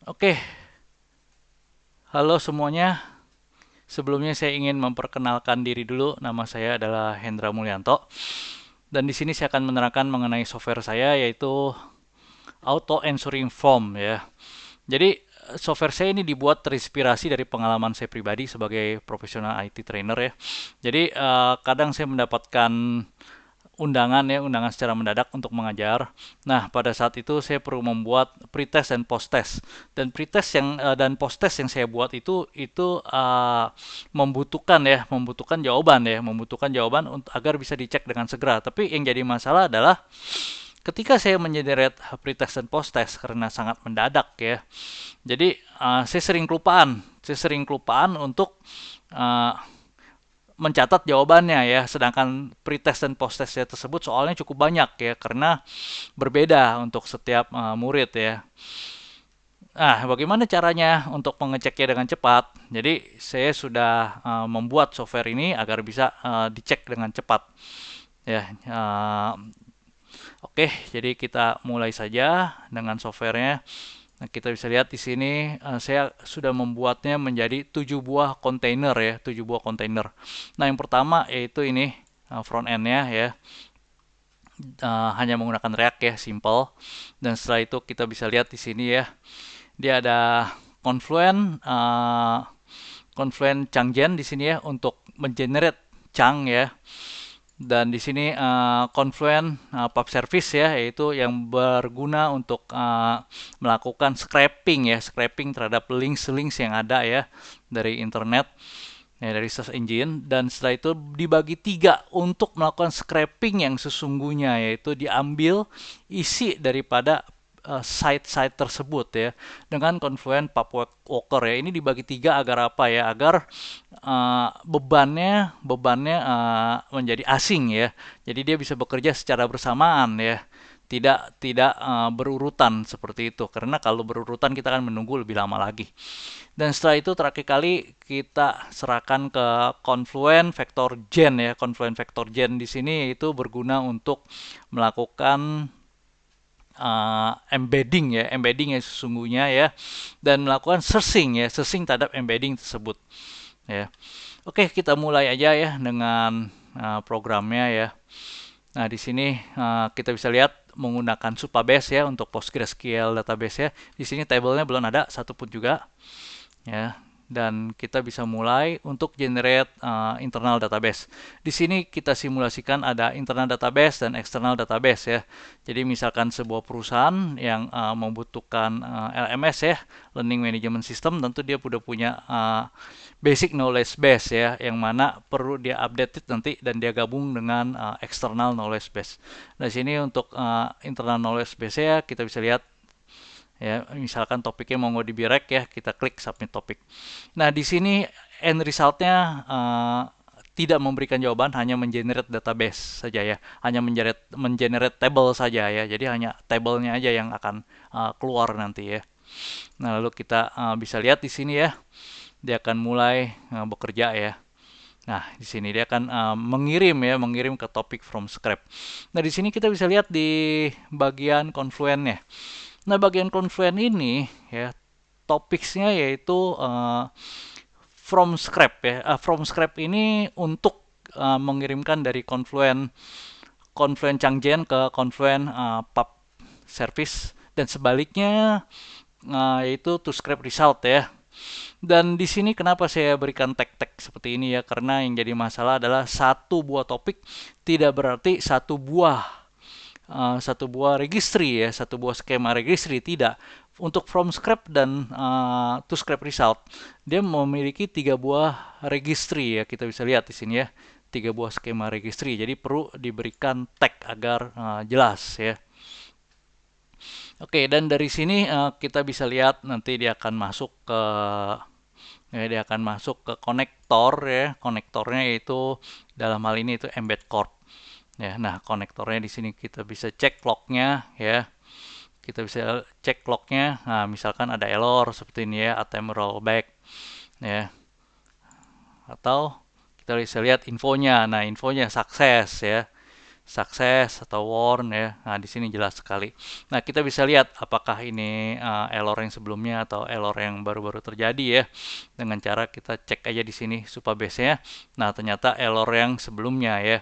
Oke, halo semuanya. Sebelumnya saya ingin memperkenalkan diri dulu. Nama saya adalah Hendra Mulyanto. Dan di sini saya akan menerangkan mengenai software saya yaitu Auto Answering Form ya. Jadi software saya ini dibuat terinspirasi dari pengalaman saya pribadi sebagai profesional IT trainer ya. Jadi kadang saya mendapatkan undangan secara mendadak untuk mengajar. Nah, pada saat itu saya perlu membuat pretest dan post-test. Dan pretest dan post-test yang saya buat itu membutuhkan jawaban untuk agar bisa dicek dengan segera. Tapi yang jadi masalah adalah ketika saya mengenerate pretest dan post-test karena sangat mendadak ya. Jadi saya sering kelupaan untuk uh, mencatat jawabannya ya, sedangkan pretest dan post-test tersebut soalnya cukup banyak ya, karena berbeda untuk setiap murid ya. Nah, bagaimana caranya untuk mengeceknya dengan cepat? Jadi, saya sudah membuat software ini agar bisa dicek dengan cepat ya. Oke, jadi kita mulai saja dengan softwarenya. Nah, kita bisa lihat di sini saya sudah membuatnya menjadi 7 buah kontainer ya, 7 buah kontainer. Nah, yang pertama yaitu ini front end-nya ya. Hanya menggunakan React ya, simple. Dan setelah itu kita bisa lihat di sini ya, dia ada Confluent, Confluent Changgen di sini ya untuk mengenerate Chang ya. Dan di sini Confluent Pub Service ya, yaitu yang berguna untuk melakukan scraping ya, scraping terhadap links-links yang ada ya dari internet ya, dari search engine. Dan setelah itu dibagi tiga untuk melakukan scraping yang sesungguhnya, yaitu diambil isi daripada site-site tersebut ya dengan Confluent Walker ya. Ini dibagi tiga agar apa ya, agar bebannya menjadi asing ya, jadi dia bisa bekerja secara bersamaan ya, tidak berurutan seperti itu, karena kalau berurutan kita akan menunggu lebih lama lagi. Dan setelah itu terakhir kali kita serahkan ke Confluent Vector Gen ya. Confluent Vector Gen di sini itu berguna untuk melakukan embedding yang sesungguhnya ya, dan melakukan searching ya, searching terhadap embedding tersebut ya. Oke, kita mulai aja ya dengan programnya ya. Nah, di sini kita bisa lihat menggunakan Supabase ya untuk PostgreSQL database ya. Di sini tabelnya belum ada satupun juga ya. Dan kita bisa mulai untuk generate internal database. Di sini kita simulasikan ada internal database dan external database ya. Jadi misalkan sebuah perusahaan yang membutuhkan LMS ya, Learning Management System, tentu dia sudah punya basic knowledge base ya, yang mana perlu dia update nanti dan dia gabung dengan external knowledge base. Nah, sini untuk internal knowledge base ya, kita bisa lihat ya, misalkan topiknya MongoDB Rec ya, kita klik submit topik. Nah, di sini end resultnya tidak memberikan jawaban, hanya mengenerate database saja ya, hanya mengenerate table saja ya, jadi hanya tabelnya aja yang akan keluar nanti ya. Nah, lalu kita bisa lihat di sini ya, dia akan mulai bekerja ya. Nah, di sini dia akan mengirim ke topik from scratch. Nah, di sini kita bisa lihat di bagian Confluent ya. Nah, bagian Confluent ini ya, topicsnya yaitu from scratch ya. From scratch ini untuk mengirimkan dari Confluent Changgen ke Confluent Pub Service, dan sebaliknya yaitu to scrape result ya. Dan di sini kenapa saya berikan tag-tag seperti ini ya, karena yang jadi masalah adalah satu buah topik tidak berarti satu buah registry ya, satu buah skema registry, tidak. Untuk from scratch dan to scrape result, dia memiliki tiga buah registry ya, kita bisa lihat di sini ya, tiga buah skema registry. Jadi perlu diberikan tag agar jelas ya. Oke, dan dari sini kita bisa lihat nanti dia akan masuk ke konektor ya. Konektornya yaitu dalam hal ini itu embed cord. Ya, nah konektornya di sini kita bisa cek lognya ya. Kita bisa cek lognya. Nah, misalkan ada error seperti ini ya, attempt rollback ya. Atau kita bisa lihat infonya. Nah, infonya sukses ya. sukses atau warn ya. Nah, di sini jelas sekali. Nah, kita bisa lihat apakah ini error yang sebelumnya atau error yang baru-baru terjadi ya. Dengan cara kita cek aja di sini Supabase-nya. Nah, ternyata error yang sebelumnya ya.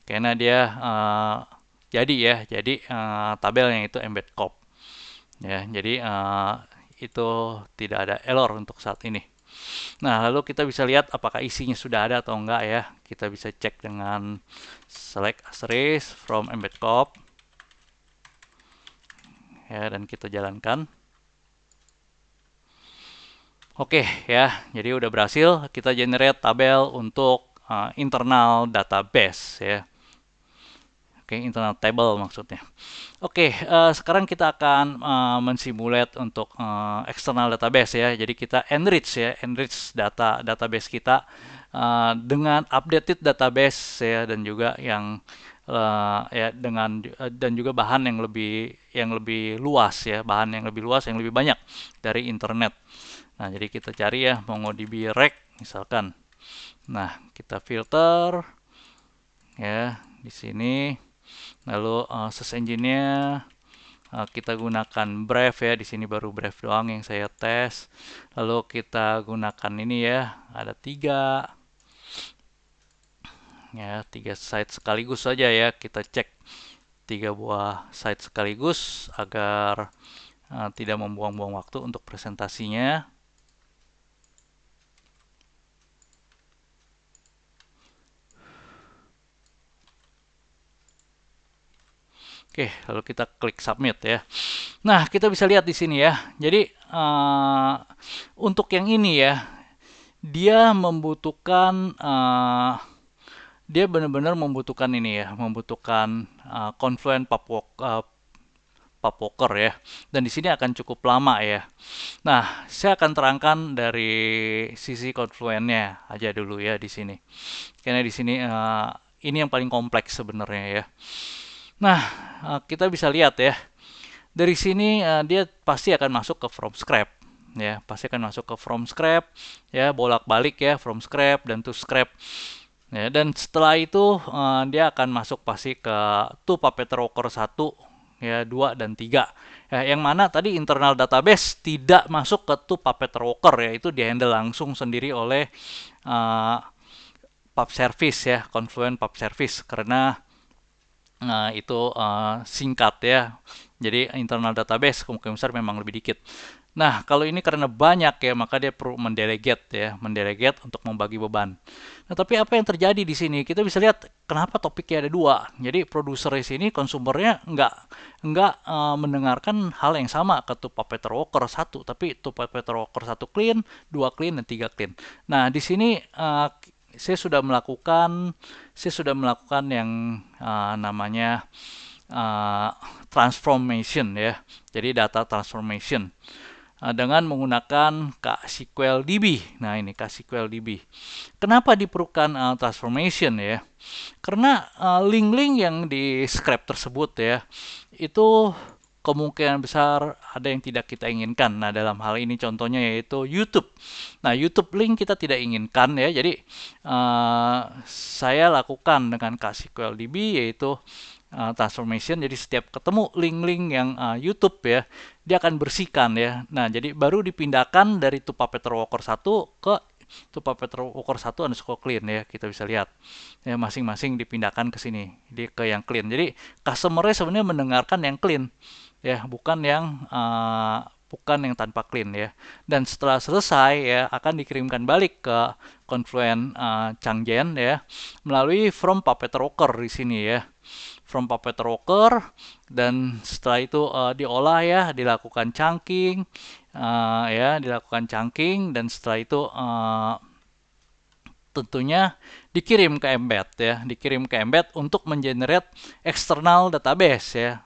Karena dia jadi tabelnya itu embed cop. Ya, jadi itu tidak ada error untuk saat ini. Nah, lalu kita bisa lihat apakah isinya sudah ada atau enggak ya. Kita bisa cek dengan select asterisk from embed cop ya, dan kita jalankan. Oke ya, jadi udah berhasil kita generate tabel untuk internal database ya. Oke, internal table maksudnya. Oke, sekarang kita akan mensimulate untuk external database ya. Jadi kita enrich database kita dengan updated database ya, dan juga yang ya dan juga bahan yang lebih luas ya, bahan yang lebih luas yang lebih banyak dari internet. Nah, jadi kita cari ya MongoDB Rec misalkan. Nah, kita filter ya di sini. Lalu search engine-nya kita gunakan Brave ya. Di sini baru Brave doang yang saya tes. Lalu kita gunakan ini ya. Ada tiga site sekaligus saja ya. Kita cek 3 buah site sekaligus agar tidak membuang-buang waktu untuk presentasinya. Oke, lalu kita klik submit ya. Nah, kita bisa lihat di sini ya. Jadi untuk yang ini ya, dia membutuhkan dia benar-benar membutuhkan ini ya, membutuhkan Confluent PubWalker ya. Dan di sini akan cukup lama ya. Nah, saya akan terangkan dari sisi Confluent-nya aja dulu ya di sini. Karena di sini ini yang paling kompleks sebenarnya ya. Nah, kita bisa lihat ya. Dari sini dia pasti akan masuk ke from scratch ya, pasti akan masuk ke from scratch ya, bolak-balik ya, from scratch dan to scratch ya. Dan setelah itu dia akan masuk pasti ke to Puppet Rocker 1 ya, 2 dan 3 ya, yang mana tadi internal database tidak masuk ke to Puppet Rocker ya, itu dihandle langsung sendiri oleh uh, pub service ya, Confluent pub service, karena itu singkat ya. Jadi internal database kemungkinan besar memang lebih dikit. Nah, kalau ini karena banyak ya, maka dia perlu mendelegate untuk membagi beban. Nah, tapi apa yang terjadi di sini? Kita bisa lihat kenapa topiknya ada 2. Jadi produser di sini, konsumernya nggak mendengarkan hal yang sama ke Puppet Walker 1, tapi Puppet Walker 1 clean, 2 clean, dan 3 clean. Nah, di sini saya sudah melakukan yang namanya transformation ya. Jadi data transformation dengan menggunakan KSQLDB. Nah, ini KSQLDB. Kenapa diperlukan transformation ya? Karena link-link yang di scrap tersebut ya, itu kemungkinan besar ada yang tidak kita inginkan. Nah, dalam hal ini contohnya yaitu YouTube. Nah, YouTube link kita tidak inginkan ya. Jadi saya lakukan dengan KSQLDB yaitu transformation. Jadi setiap ketemu link-link yang YouTube ya, dia akan bersihkan ya. Nah, jadi baru dipindahkan dari Puppet Walker 1 ke Puppet Walker 1 underscore clean ya. Kita bisa lihat ya, masing-masing dipindahkan ke sini, ke yang clean. Jadi customer-nya sebenarnya mendengarkan yang clean ya, bukan yang tanpa clean ya. Dan setelah selesai ya, akan dikirimkan balik ke Confluent Changgen ya, melalui from Puppet Walker di sini ya, from Puppet Walker. Dan setelah itu diolah ya, dilakukan chunking dan setelah itu tentunya dikirim ke embed untuk mengenerate external database ya,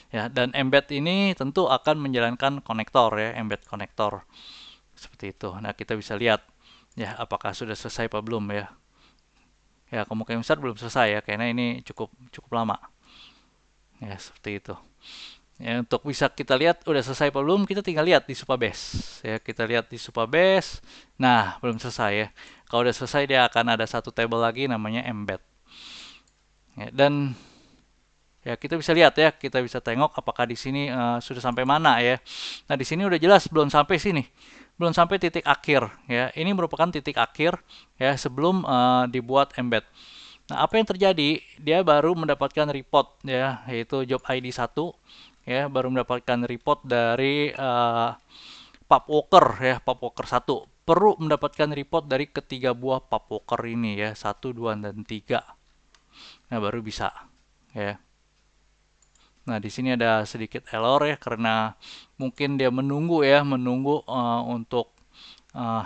ya. Dan embed ini tentu akan menjalankan konektor ya, embed konektor seperti itu. Nah, kita bisa lihat ya apakah sudah selesai apa belum ya. Ya, kemungkinan besar belum selesai ya, karena ini cukup lama ya, seperti itu. Ya, untuk bisa kita lihat udah selesai apa belum, kita tinggal lihat di Supabase. Ya, kita lihat di Supabase. Nah, belum selesai ya. Kalau udah selesai dia akan ada satu table lagi namanya embed. Ya, dan ya kita bisa lihat ya, kita bisa tengok apakah di sini sudah sampai mana ya. Nah, di sini udah jelas belum sampai sini. Belum sampai titik akhir ya. Ini merupakan titik akhir ya sebelum dibuat embed. Nah, apa yang terjadi? Dia baru mendapatkan report ya, yaitu job ID 1 ya, baru mendapatkan report dari pub walker ya, pub walker 1. Perlu mendapatkan report dari ketiga buah pub walker ini ya, 1, 2 dan 3. Nah, baru bisa ya. Nah, di sini ada sedikit error ya karena mungkin dia menunggu ya, menunggu untuk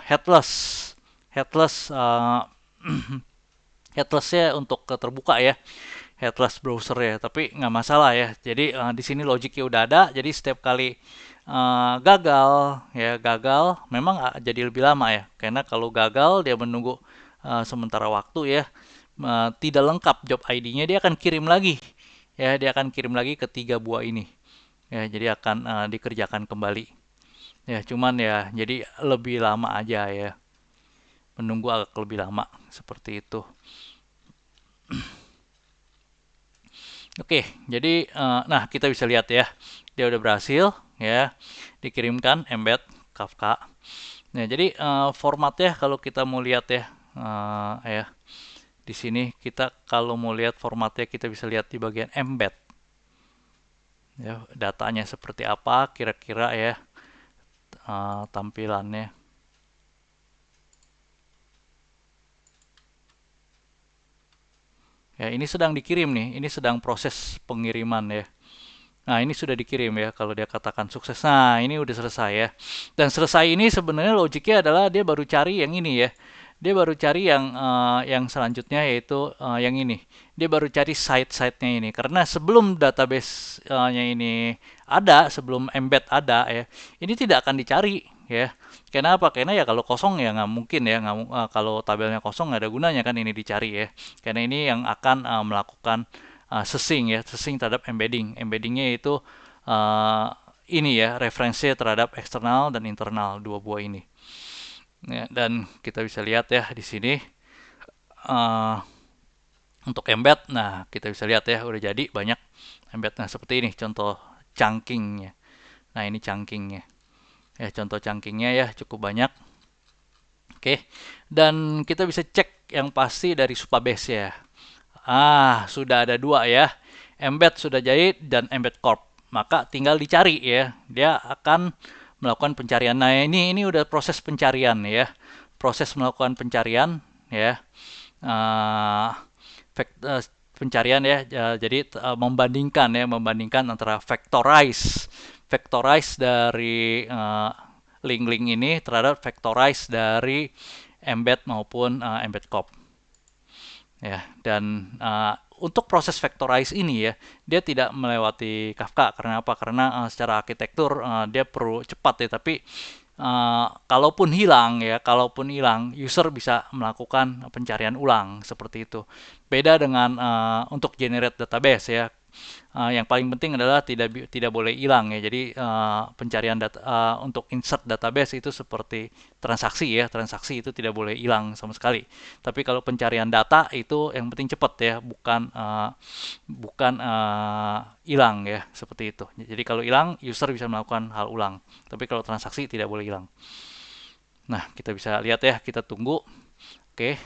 headless. Headless headlessnya untuk terbuka ya, headless browser ya, tapi nggak masalah ya. Jadi di sini logiknya udah ada, jadi setiap kali gagal ya, gagal memang jadi lebih lama ya, karena kalau gagal dia menunggu sementara waktu ya, tidak lengkap job ID-nya, dia akan kirim lagi ya, dia akan kirim lagi ke tiga buah ini ya, jadi akan dikerjakan kembali ya, cuman ya jadi lebih lama aja ya, menunggu agak lebih lama seperti itu. Oke, jadi nah kita bisa lihat ya, dia udah berhasil ya dikirimkan embed Kafka. Nah, jadi formatnya kalau kita mau lihat ya, ya di sini kita kalau mau lihat formatnya kita bisa lihat di bagian embed. Ya, datanya seperti apa kira-kira ya tampilannya. Ya, ini sedang dikirim nih, ini sedang proses pengiriman ya. Nah, ini sudah dikirim ya kalau dia katakan sukses. Nah, ini udah selesai ya. Dan selesai ini sebenarnya logiknya adalah dia baru cari yang ini ya. Dia baru cari yang selanjutnya yaitu yang ini. Dia baru cari site-site-nya ini. Karena sebelum database-nya ini ada, sebelum embed ada ya, ini tidak akan dicari ya. Kenapa? Karena ya kalau kosong ya nggak mungkin ya. Kalau tabelnya kosong nggak ada gunanya kan ini dicari ya. Karena ini yang akan melakukan sesing ya, sesing terhadap embedding. Embeddingnya itu uh, ini ya, referensi terhadap eksternal dan internal dua buah ini. Ya, dan kita bisa lihat ya di sini uh, untuk embed. Nah, kita bisa lihat ya udah jadi banyak embed. Nah, seperti ini contoh chunking-nya. Nah, ini chunking-nya. Ya, contoh chunking-nya ya cukup banyak. Oke. Dan kita bisa cek yang pasti dari Supabase ya. Sudah ada dua ya. Embed sudah jadi dan embed corp. Maka tinggal dicari ya. Dia akan melakukan pencarian. Nah, ini udah proses pencarian ya. Proses melakukan pencarian ya. Uh, pencarian ya. Jadi membandingkan ya, membandingkan antara vectorize dari link-link ini terhadap vectorize dari embed maupun embed corp. Ya, dan untuk proses vectorize ini ya, dia tidak melewati Kafka. Karena apa? Karena secara arsitektur dia perlu cepat ya, tapi kalaupun hilang ya, kalaupun hilang, user bisa melakukan pencarian ulang seperti itu. Beda dengan untuk generate database ya. Yang paling penting adalah tidak boleh hilang ya. Jadi pencarian data untuk insert database itu seperti transaksi ya. Transaksi itu tidak boleh hilang sama sekali. Tapi kalau pencarian data itu yang penting cepat ya, bukan hilang ya, seperti itu. Jadi kalau hilang, user bisa melakukan hal ulang. Tapi kalau transaksi tidak boleh hilang. Nah, kita bisa lihat ya, kita tunggu. Oke,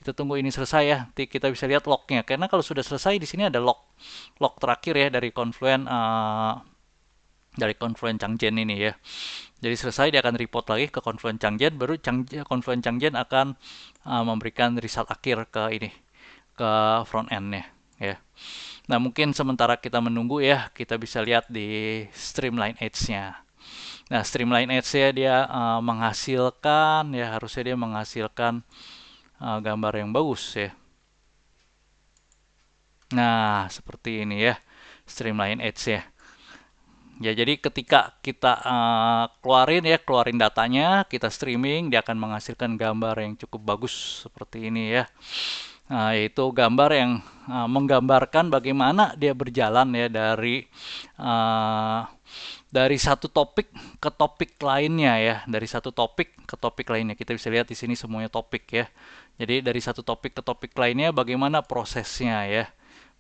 kita tunggu ini selesai ya. Nanti kita bisa lihat lognya. Karena kalau sudah selesai di sini ada log terakhir ya dari Confluent Changgen ini ya. Jadi selesai dia akan report lagi ke Confluent Changgen, baru Confluent Changgen akan memberikan result akhir ke ini, ke front end-nya ya. Nah, mungkin sementara kita menunggu ya, kita bisa lihat di Streamline Edge-nya. Nah, Streamline Edge-nya dia menghasilkan ya, harusnya dia menghasilkan gambar yang bagus ya. Nah, seperti ini ya, Streamline Edge ya. Ya, jadi ketika kita keluarin datanya, kita streaming, dia akan menghasilkan gambar yang cukup bagus seperti ini ya. yaitu gambar yang menggambarkan bagaimana dia berjalan ya uh, dari satu topik ke topik lainnya ya, dari satu topik ke topik lainnya. Kita bisa lihat di sini semuanya topik ya. Jadi dari satu topik ke topik lainnya bagaimana prosesnya ya.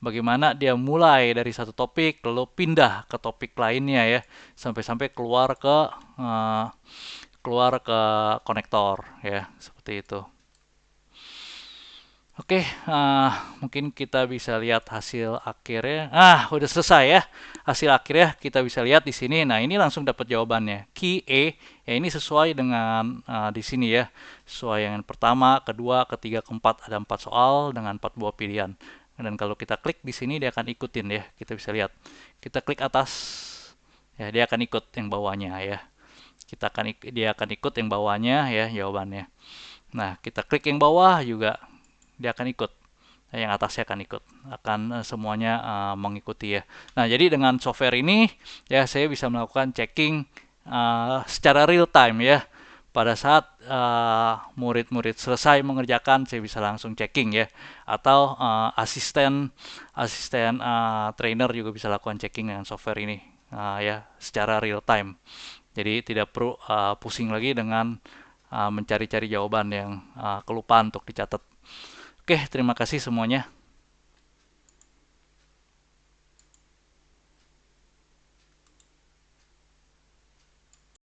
Bagaimana dia mulai dari satu topik lalu pindah ke topik lainnya ya, sampai-sampai uh, keluar ke konektor ya, seperti itu. Oke, mungkin kita bisa lihat hasil akhirnya. Udah selesai ya. Hasil akhirnya kita bisa lihat di sini. Nah, ini langsung dapat jawabannya. Key E, ya ini sesuai dengan di sini ya. Sesuai yang pertama, kedua, ketiga, keempat. Ada 4 soal dengan 4 buah pilihan. Dan kalau kita klik di sini, dia akan ikutin ya. Kita bisa lihat. Kita klik atas, ya dia akan ikut yang bawahnya ya. Dia akan ikut yang bawahnya ya jawabannya. Nah, kita klik yang bawah juga dia akan ikut. Yang atasnya akan ikut, akan semuanya mengikuti ya. Nah, jadi dengan software ini ya saya bisa melakukan checking secara real time ya. Pada saat murid-murid selesai mengerjakan, saya bisa langsung checking ya. Atau asisten asisten trainer juga bisa lakukan checking dengan software ini ya secara real time. Jadi tidak perlu pusing lagi dengan mencari-cari jawaban yang kelupaan untuk dicatat. Oke, terima kasih semuanya.